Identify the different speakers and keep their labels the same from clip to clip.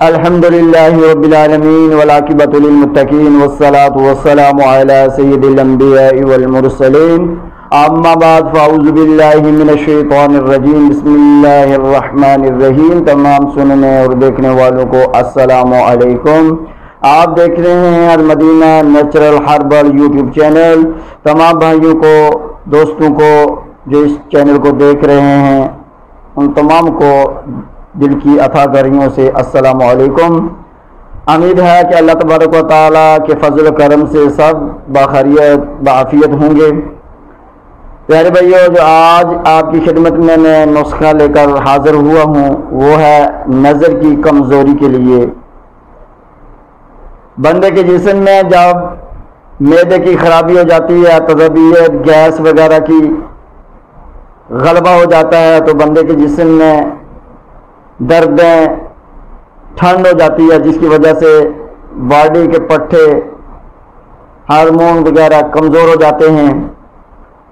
Speaker 1: الحمدللہ رب العالمین والعاقبۃ للمتقین والصلاة والسلام علی سید الانبیاء والمرسلین اما بعد فاعوذ باللہ من الشیطان الرجیم بسم اللہ الرحمن الرحیم۔ تمام سننے اور دیکھنے والوں کو السلام علیکم۔ آپ دیکھ رہے ہیں المدینہ نیچرل ہربل یوٹیوب چینل۔ تمام بھائیوں کو، دوستوں کو جو اس چینل کو دیکھ رہے ہیں، ان تمام کو دل کی عطا گریوں سے السلام علیکم۔ امید ہے کہ اللہ تبارک و تعالیٰ کے فضل و کرم سے سب بخیریت بعافیت ہوں گے۔ پیارے بھائیو، جو آج آپ کی خدمت میں نسخہ لے کر حاضر ہوا ہوں وہ ہے نظر کی کمزوری کے لیے۔ بندے کے جسم میں جب معدے کی خرابی ہو جاتی ہے، تذبذب، گیس وغیرہ کی غلبہ ہو جاتا ہے تو بندے کے جسم میں دردیں، ٹھنڈ ہو جاتی ہے، جس کی وجہ سے باڈی کے پٹھے، ہارمون وغیرہ کمزور ہو جاتے ہیں۔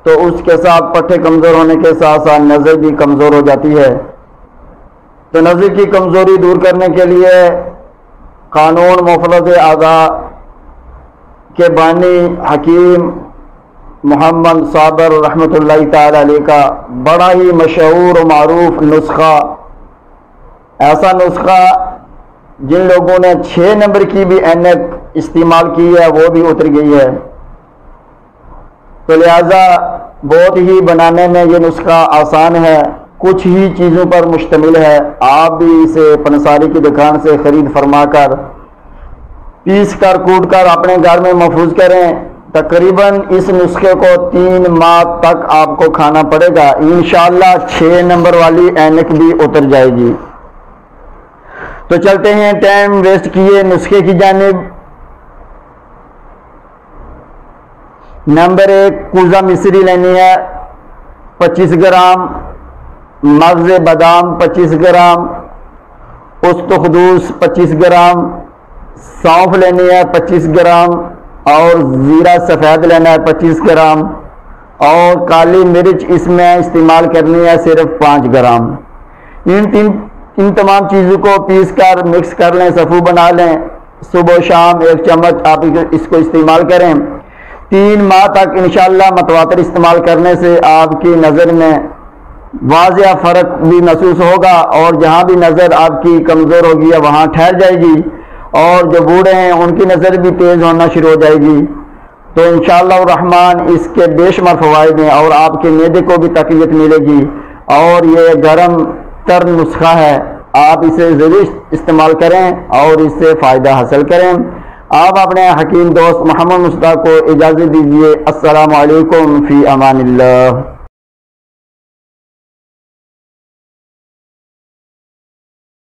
Speaker 1: تو اس کے ساتھ پٹھے کمزور ہونے کے ساتھ ساتھ نظر بھی کمزور ہو جاتی ہے۔ تو نظر کی کمزوری دور کرنے کے لیے قانون مفرد اعضاء کے بانی حکیم محمد صابر رحمۃ اللہ تعالی علیہ کا بڑا ہی مشہور و معروف نسخہ، ایسا نسخہ جن لوگوں نے 6 نمبر کی بھی اینک استعمال کی ہے وہ بھی اتر گئی ہے۔ تو لہذا بہت ہی بنانے میں یہ نسخہ آسان ہے، کچھ ہی چیزوں پر مشتمل ہے۔ آپ بھی اسے پنساری کی دکان سے خرید فرما کر، پیس کر، کوٹ کر اپنے گھر میں محفوظ کریں۔ تقریباً اس نسخے کو 3 ماہ تک آپ کو کھانا پڑے گا، انشاءاللہ 6 نمبر والی اینک بھی اتر جائے گی۔ تو چلتے ہیں ٹائم ویسٹ کیے نسخے کی جانب۔ نمبر 1، کوزہ مصری لینی ہے 25 گرام، مغز بادام 25 گرام، استخدوس 25 گرام، سونف لینی ہے 25 گرام، اور زیرہ سفید لینا ہے 25 گرام، اور کالی مرچ اس میں استعمال کرنی ہے صرف 5 گرام۔ ان تمام چیزوں کو پیس کر مکس کر لیں، صفو بنا لیں۔ صبح و شام 1 چمچ آپ اس کو استعمال کریں۔ 3 ماہ تک انشاءاللہ متواتر استعمال کرنے سے آپ کی نظر میں واضح فرق بھی محسوس ہوگا، اور جہاں بھی نظر آپ کی کمزور ہوگی وہاں ٹھہر جائے گی، اور جو بوڑھے ہیں ان کی نظر بھی تیز ہونا شروع ہو جائے گی۔ تو انشاءاللہ الرحمن اس کے بے شمار فوائد ہیں، اور آپ کے معدے کو بھی تقویت ملے گی، اور یہ گرم تر نسخہ ہے، آپ اسے ضرور استعمال کریں اور اس سے فائدہ حاصل کریں۔ آپ اپنے حکیم دوست محمد مصطفیٰ کو اجازت دیجیے۔ السلام علیکم، فی امان اللہ۔